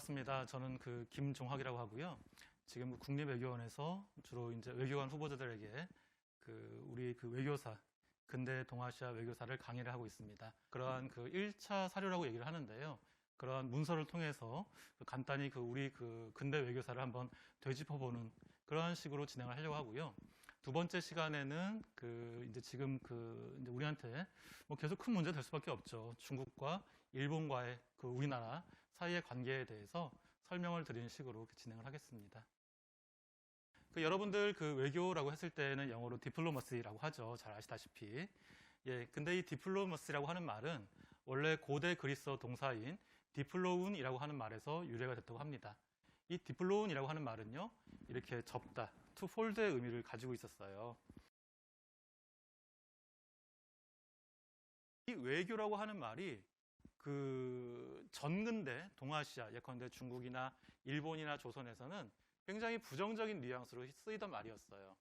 반갑습니다. 저는 김종학이라고 하고요. 지금 국립외교원에서 주로 이제 외교관 후보자들에게 우리 외교사, 근대 동아시아 외교사를 강의를 하고 있습니다. 그러한 1차 사료라고 얘기를 하는데요. 그러한 문서를 통해서 간단히 우리 근대 외교사를 한번 되짚어보는 그런 식으로 진행을 하려고 하고요. 두 번째 시간에는 이제 지금 이제 우리한테 뭐 계속 큰 문제가 될 수밖에 없죠. 중국과 일본과의 우리나라 사이의 관계에 대해서 설명을 드리는 식으로 진행을 하겠습니다. 여러분들 외교라고 했을 때는 영어로 디플로머시라고 하죠. 잘 아시다시피. 예, 근데 이 디플로머시라고 하는 말은 원래 고대 그리스어 동사인 디플로운이라고 하는 말에서 유래가 됐다고 합니다. 이 디플로운이라고 하는 말은요, 이렇게 접다, to fold의 의미를 가지고 있었어요. 이 외교라고 하는 말이 전근대 동아시아, 예컨대 중국이나 일본이나 조선에서는 굉장히 부정적인 뉘앙스로 쓰이던 말이었어요.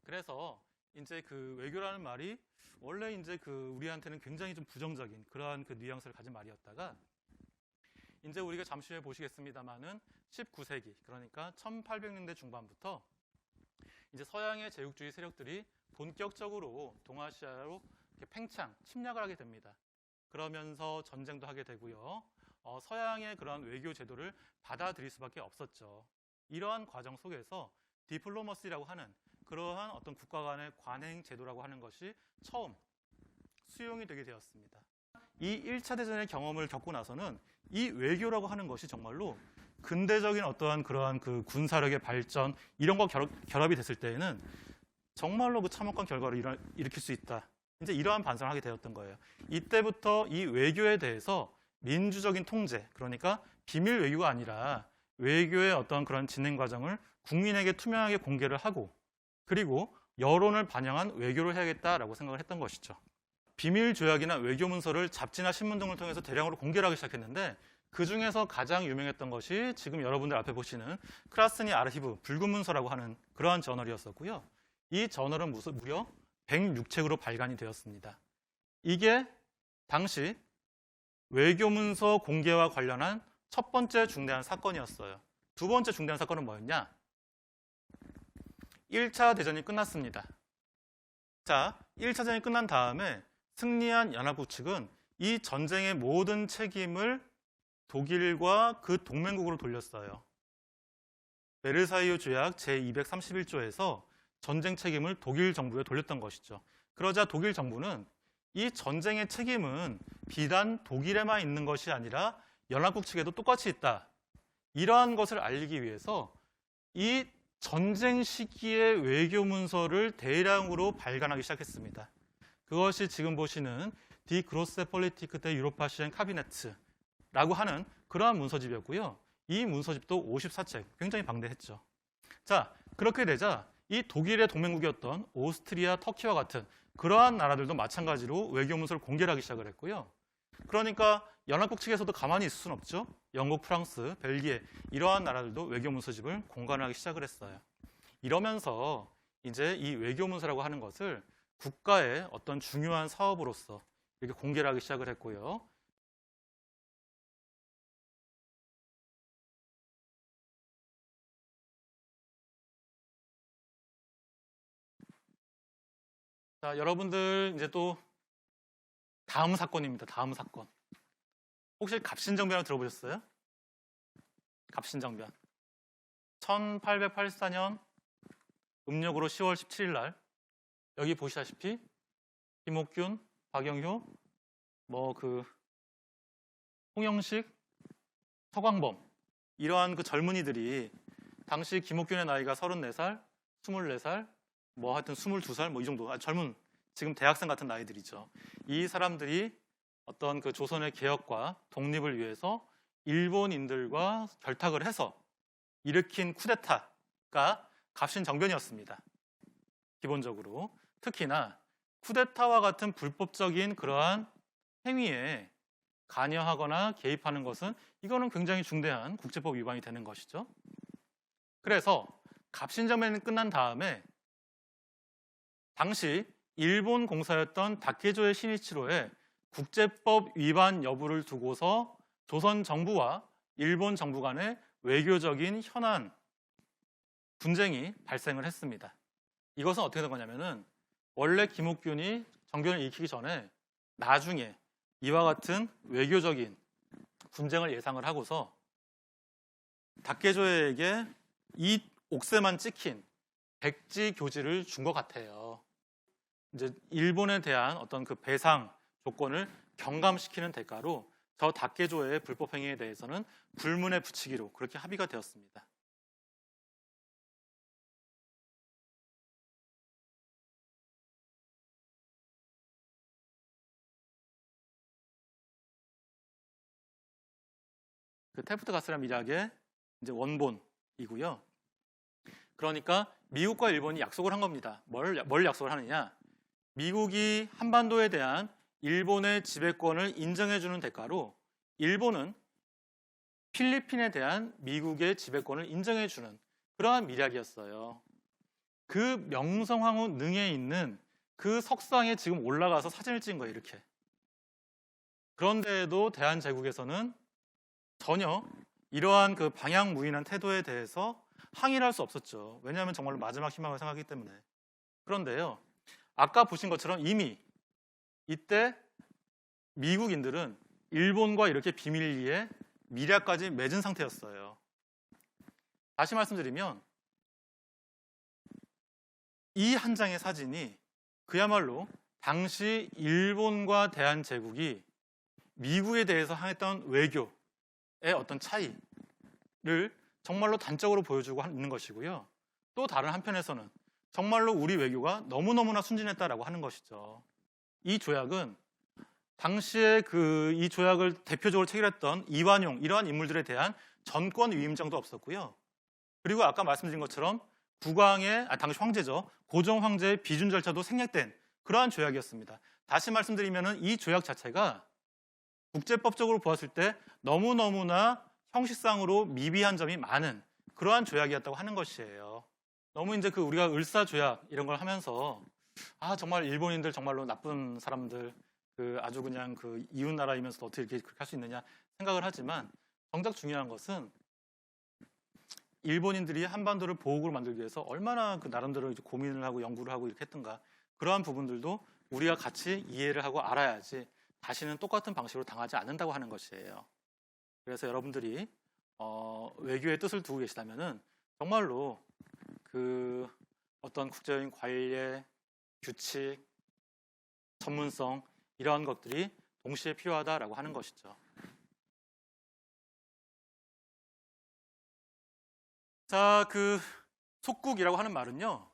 그래서 이제 외교라는 말이 원래 이제 우리한테는 굉장히 좀 부정적인 그러한 뉘앙스를 가진 말이었다가 이제 우리가 잠시 후에 보시겠습니다만은 19세기, 그러니까 1800년대 중반부터 이제 서양의 제국주의 세력들이 본격적으로 동아시아로 팽창, 침략을 하게 됩니다. 그러면서 전쟁도 하게 되고요. 서양의 그런 외교 제도를 받아들일 수밖에 없었죠. 이러한 과정 속에서 디플로머시라고 하는 그러한 어떤 국가 간의 관행 제도라고 하는 것이 처음 수용이 되게 되었습니다. 이 1차 대전의 경험을 겪고 나서는 이 외교라고 하는 것이 정말로 근대적인 어떠한 그러한 군사력의 발전 이런 거 결합이 됐을 때에는 정말로 참혹한 결과를 일으킬 수 있다. 이제 이러한 반성을 하게 되었던 거예요. 이때부터 이 외교에 대해서 민주적인 통제, 그러니까 비밀 외교가 아니라 외교의 어떤 그런 진행 과정을 국민에게 투명하게 공개를 하고 그리고 여론을 반영한 외교를 해야겠다라고 생각을 했던 것이죠. 비밀 조약이나 외교 문서를 잡지나 신문 등을 통해서 대량으로 공개를 하기 시작했는데 그 중에서 가장 유명했던 것이 지금 여러분들 앞에 보시는 크라스니 아르히브 붉은 문서라고 하는 그러한 저널이었었고요. 이 저널은 무려 106책으로 발간이 되었습니다. 이게 당시 외교문서 공개와 관련한 첫 번째 중대한 사건이었어요. 두 번째 중대한 사건은 뭐였냐? 1차 대전이 끝났습니다. 자, 1차 대전이 끝난 다음에 승리한 연합국 측은 이 전쟁의 모든 책임을 독일과 그 동맹국으로 돌렸어요. 베르사유 조약 제231조에서 전쟁 책임을 독일 정부에 돌렸던 것이죠. 그러자 독일 정부는 이 전쟁의 책임은 비단 독일에만 있는 것이 아니라 연합국 측에도 똑같이 있다. 이러한 것을 알리기 위해서 이 전쟁 시기의 외교 문서를 대량으로 발간하기 시작했습니다. 그것이 지금 보시는 디 그로세 폴리티크 대 유로파시엔 카비네트라고 하는 그러한 문서집이었고요. 이 문서집도 54책, 굉장히 방대했죠. 자, 그렇게 되자 이 독일의 동맹국이었던 오스트리아, 터키와 같은 그러한 나라들도 마찬가지로 외교 문서를 공개를 하기 시작을 했고요. 그러니까 연합국 측에서도 가만히 있을 수는 없죠. 영국, 프랑스, 벨기에 이러한 나라들도 외교 문서집을 공간하기 시작을 했어요. 이러면서 이제 이 외교 문서라고 하는 것을 국가의 어떤 중요한 사업으로서 이렇게 공개를 하기 시작을 했고요. 자, 여러분들 이제 또 다음 사건입니다. 다음 사건. 혹시 갑신정변을 들어보셨어요? 갑신정변. 1884년 음력으로 10월 17일 날 여기 보시다시피 김옥균, 박영효, 홍영식, 서광범 이러한 젊은이들이 당시 김옥균의 나이가 34살, 24살, 하여튼 22살 이 정도 젊은 지금 대학생 같은 나이들이죠. 이 사람들이 어떤 조선의 개혁과 독립을 위해서 일본인들과 결탁을 해서 일으킨 쿠데타가 갑신정변이었습니다. 기본적으로 특히나 쿠데타와 같은 불법적인 그러한 행위에 관여하거나 개입하는 것은 이거는 굉장히 중대한 국제법 위반이 되는 것이죠. 그래서 갑신정변이 끝난 다음에 당시 일본 공사였던 다케조의 시니치로의 국제법 위반 여부를 두고서 조선 정부와 일본 정부 간의 외교적인 현안, 분쟁이 발생을 했습니다. 이것은 어떻게 된 거냐면은 원래 김옥균이 정변을 일으키기 전에 나중에 이와 같은 외교적인 분쟁을 예상을 하고서 다케조에게 이 옥새만 찍힌 백지 교지를 준 것 같아요. 이제 일본에 대한 어떤 그 배상 조건을 경감시키는 대가로 저 다케조의 불법 행위에 대해서는 불문에 붙이기로 그렇게 합의가 되었습니다. 그 테프트 가스람 밀약의 이제 원본이고요. 그러니까 미국과 일본이 약속을 한 겁니다. 뭘 약속을 하느냐? 미국이 한반도에 대한 일본의 지배권을 인정해주는 대가로 일본은 필리핀에 대한 미국의 지배권을 인정해주는 그러한 밀약이었어요. 그 명성황후 능에 있는 그 석상에 지금 올라가서 사진을 찍은 거예요, 이렇게. 그런데도 대한제국에서는 전혀 이러한 그 방향무인한 태도에 대해서 항의를 할 수 없었죠. 왜냐하면 정말로 마지막 희망을 생각하기 때문에. 그런데요, 아까 보신 것처럼 이미 이때 미국인들은 일본과 이렇게 비밀리에 밀약까지 맺은 상태였어요. 다시 말씀드리면 이 한 장의 사진이 그야말로 당시 일본과 대한제국이 미국에 대해서 향했던 외교의 어떤 차이를 정말로 단적으로 보여주고 있는 것이고요. 또 다른 한편에서는 정말로 우리 외교가 너무너무나 순진했다라고 하는 것이죠. 이 조약은 당시에 이 조약을 대표적으로 체결했던 이완용 이러한 인물들에 대한 전권 위임장도 없었고요. 그리고 아까 말씀드린 것처럼 국왕의 당시 황제죠. 고종 황제의 비준 절차도 생략된 그러한 조약이었습니다. 다시 말씀드리면 이 조약 자체가 국제법적으로 보았을 때 너무너무나 형식상으로 미비한 점이 많은 그러한 조약이었다고 하는 것이에요. 너무 이제 우리가 을사조약 이런 걸 하면서 정말 일본인들 정말로 나쁜 사람들 아주 그냥 이웃 나라이면서도 어떻게 그렇게 할 수 있느냐 생각을 하지만 정작 중요한 것은 일본인들이 한반도를 보호국으로 만들기 위해서 얼마나 나름대로 이제 고민을 하고 연구를 하고 이렇게 했던가 그러한 부분들도 우리가 같이 이해를 하고 알아야지 다시는 똑같은 방식으로 당하지 않는다고 하는 것이에요. 그래서 여러분들이 외교의 뜻을 두고 계시다면은 정말로 어떤 국제적인 관례, 규칙, 전문성 이러한 것들이 동시에 필요하다라고 하는 것이죠. 자, 속국이라고 하는 말은요,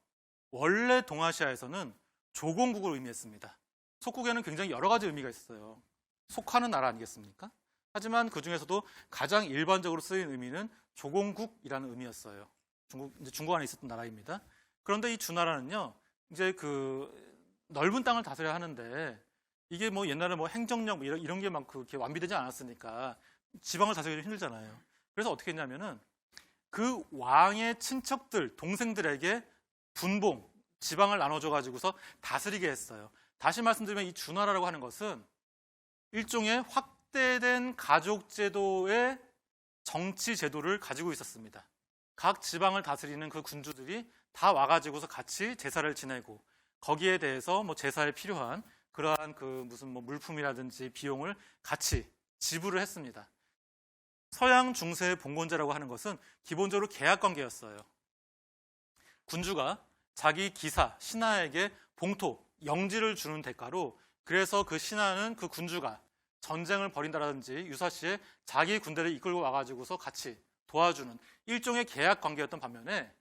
원래 동아시아에서는 조공국을 의미했습니다. 속국에는 굉장히 여러 가지 의미가 있어요. 속하는 나라 아니겠습니까? 하지만 그 중에서도 가장 일반적으로 쓰인 의미는 조공국이라는 의미였어요. 중국 안에 있었던 나라입니다. 그런데 이 주나라는요, 이제 넓은 땅을 다스려야 하는데 이게 옛날에 행정력 이런 게 막 그렇게 완비되지 않았으니까 지방을 다스리기 힘들잖아요. 그래서 어떻게 했냐면은 그 왕의 친척들, 동생들에게 분봉, 지방을 나눠줘 가지고서 다스리게 했어요. 다시 말씀드리면 이 주나라라고 하는 것은 일종의 확대된 가족 제도의 정치 제도를 가지고 있었습니다. 각 지방을 다스리는 그 군주들이 다 와가지고서 같이 제사를 지내고 거기에 대해서 제사에 필요한 그러한 무슨 물품이라든지 비용을 같이 지불을 했습니다. 서양 중세의 봉건제라고 하는 것은 기본적으로 계약 관계였어요. 군주가 자기 기사, 신하에게 봉토, 영지를 주는 대가로 그래서 그 신하는 그 군주가 전쟁을 벌인다든지 유사시에 자기 군대를 이끌고 와가지고서 같이 도와주는 일종의 계약 관계였던 반면에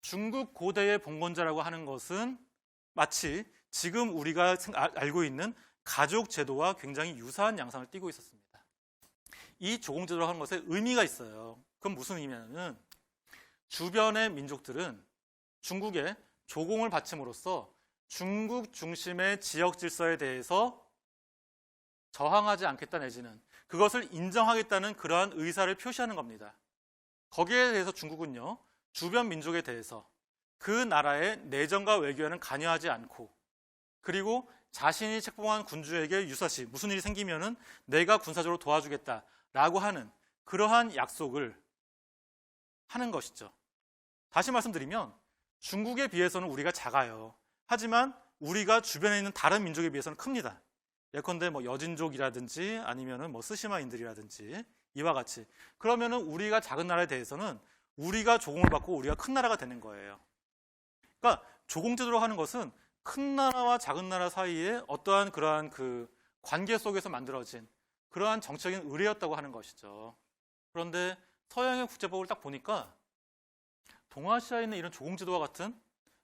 중국 고대의 봉건제라고 하는 것은 마치 지금 우리가 알고 있는 가족 제도와 굉장히 유사한 양상을 띠고 있었습니다. 이 조공제도라고 하는 것에 의미가 있어요. 그건 무슨 의미냐면 주변의 민족들은 중국에 조공을 바침으로써 중국 중심의 지역 질서에 대해서 저항하지 않겠다 내지는 그것을 인정하겠다는 그러한 의사를 표시하는 겁니다. 거기에 대해서 중국은요, 주변 민족에 대해서 그 나라의 내정과 외교에는 관여하지 않고 그리고 자신이 책봉한 군주에게 유사시 무슨 일이 생기면은 내가 군사적으로 도와주겠다라고 하는 그러한 약속을 하는 것이죠. 다시 말씀드리면 중국에 비해서는 우리가 작아요. 하지만 우리가 주변에 있는 다른 민족에 비해서는 큽니다. 예컨대 뭐 여진족이라든지 아니면은 뭐 스시마인들이라든지 이와 같이. 그러면은 우리가 작은 나라에 대해서는 우리가 조공을 받고 우리가 큰 나라가 되는 거예요. 그러니까 조공제도로 하는 것은 큰 나라와 작은 나라 사이에 어떠한 그러한 그 관계 속에서 만들어진 그러한 정치적인 의례였다고 하는 것이죠. 그런데 서양의 국제법을 딱 보니까 동아시아에 있는 이런 조공제도와 같은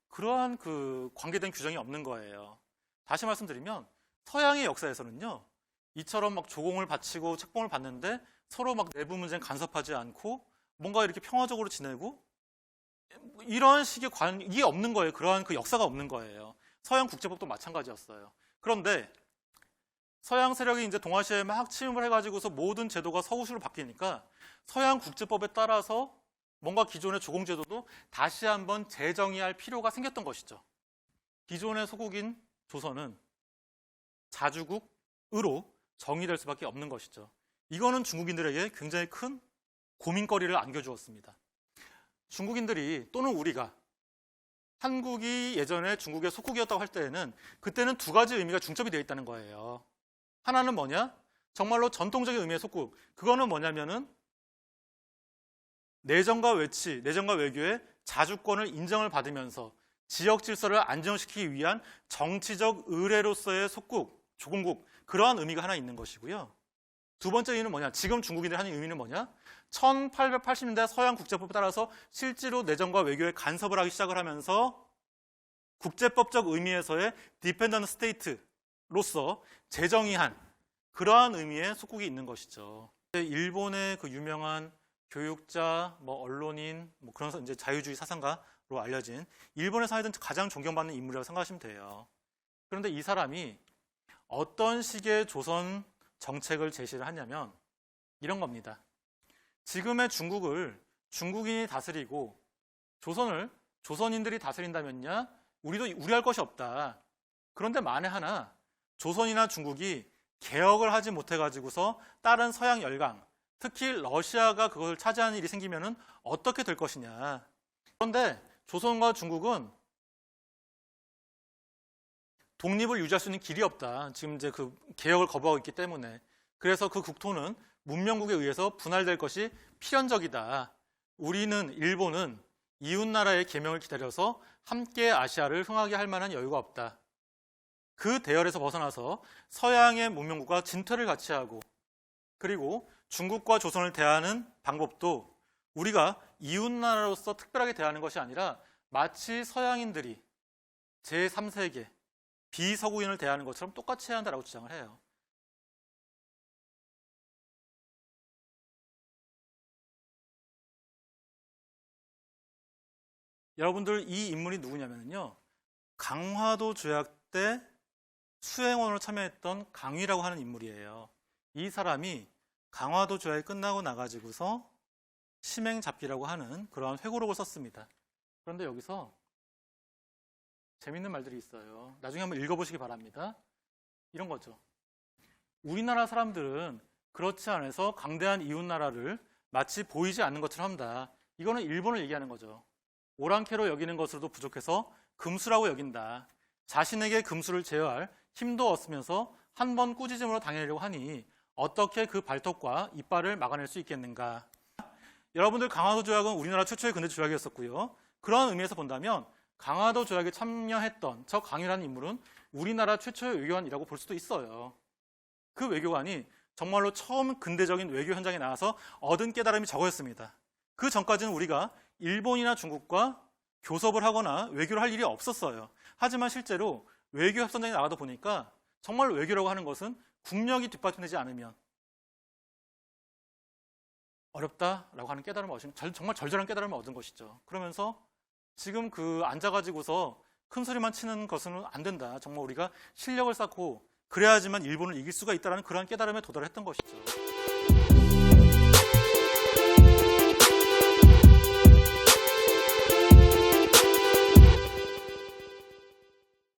그러한 그 관계된 규정이 없는 거예요. 다시 말씀드리면 서양의 역사에서는요, 이처럼 막 조공을 바치고 책봉을 받는데 서로 막 내부 문제는 간섭하지 않고 뭔가 이렇게 평화적으로 지내고 이런 식의 이게 없는 거예요. 그러한 그 역사가 없는 거예요. 서양 국제법도 마찬가지였어요. 그런데 서양 세력이 이제 동아시아에 막 침입을 해가지고서 모든 제도가 서구식으로 바뀌니까 서양 국제법에 따라서 뭔가 기존의 조공제도도 다시 한번 재정의할 필요가 생겼던 것이죠. 기존의 소국인 조선은 자주국으로 정의될 수밖에 없는 것이죠. 이거는 중국인들에게 굉장히 큰 고민거리를 안겨주었습니다. 중국인들이 또는 우리가 한국이 예전에 중국의 속국이었다고 할 때에는 그때는 두 가지 의미가 중첩이 되어 있다는 거예요. 하나는 뭐냐? 정말로 전통적인 의미의 속국. 그거는 뭐냐면은 내정과 외치, 내정과 외교의 자주권을 인정을 받으면서 지역 질서를 안정시키기 위한 정치적 의례로서의 속국, 조공국, 그러한 의미가 하나 있는 것이고요. 두 번째 의미는 뭐냐? 지금 중국인들이 하는 의미는 뭐냐? 1880년대 서양 국제법에 따라서 실제로 내정과 외교에 간섭을 하기 시작을 하면서 국제법적 의미에서의 디펜던트 스테이트로서 재정의한 그러한 의미의 속국이 있는 것이죠. 일본의 그 유명한 교육자, 뭐 언론인, 뭐 그런 이제 자유주의 사상가로 알려진 일본에 살던 가장 존경받는 인물이라고 생각하시면 돼요. 그런데 이 사람이 어떤 식의 조선 정책을 제시를 하냐면 이런 겁니다. 지금의 중국을 중국인이 다스리고 조선을 조선인들이 다스린다면야 우리도 우려할 것이 없다. 그런데 만에 하나 조선이나 중국이 개혁을 하지 못해가지고서 다른 서양 열강, 특히 러시아가 그걸 차지하는 일이 생기면은 어떻게 될 것이냐. 그런데 조선과 중국은 독립을 유지할 수 있는 길이 없다. 지금 이제 그 개혁을 거부하고 있기 때문에. 그래서 그 국토는 문명국에 의해서 분할될 것이 필연적이다. 우리는, 일본은 이웃나라의 계명을 기다려서 함께 아시아를 흥하게 할 만한 여유가 없다. 그 대열에서 벗어나서 서양의 문명국과 진퇴를 같이 하고, 그리고 중국과 조선을 대하는 방법도 우리가 이웃나라로서 특별하게 대하는 것이 아니라 마치 서양인들이 제3세계 비서구인을 대하는 것처럼 똑같이 해야 한다고 주장을 해요. 여러분들 이 인물이 누구냐면요, 강화도 조약 때 수행원으로 참여했던 강휘라고 하는 인물이에요. 이 사람이 강화도 조약이 끝나고 나가지고서 심행잡기라고 하는 그러한 회고록을 썼습니다. 그런데 여기서 재밌는 말들이 있어요. 나중에 한번 읽어보시기 바랍니다. 이런 거죠. 우리나라 사람들은 그렇지 않아서 강대한 이웃나라를 마치 보이지 않는 것처럼 한다. 이거는 일본을 얘기하는 거죠. 오랑캐로 여기는 것으로도 부족해서 금수라고 여긴다. 자신에게 금수를 제어할 힘도 없으면서 한 번 꾸짖음으로 당해내려고 하니 어떻게 그 발톱과 이빨을 막아낼 수 있겠는가. 여러분들 강화도 조약은 우리나라 최초의 근대 조약이었었고요. 그런 의미에서 본다면 강화도 조약에 참여했던 저 강휘라는 인물은 우리나라 최초의 외교관이라고 볼 수도 있어요. 그 외교관이 정말로 처음 근대적인 외교 현장에 나와서 얻은 깨달음이 저거였습니다. 그 전까지는 우리가 일본이나 중국과 교섭을 하거나 외교를 할 일이 없었어요. 하지만 실제로 외교 협상장에 나가다 보니까 정말 외교라고 하는 것은 국력이 뒷받침되지 않으면 어렵다라고 하는 깨달음을 얻은, 정말 절절한 깨달음을 얻은 것이죠. 그러면서 지금 그 앉아가지고서 큰 소리만 치는 것은 안 된다. 정말 우리가 실력을 쌓고 그래야지만 일본을 이길 수가 있다는 그러한 깨달음에 도달했던 것이죠.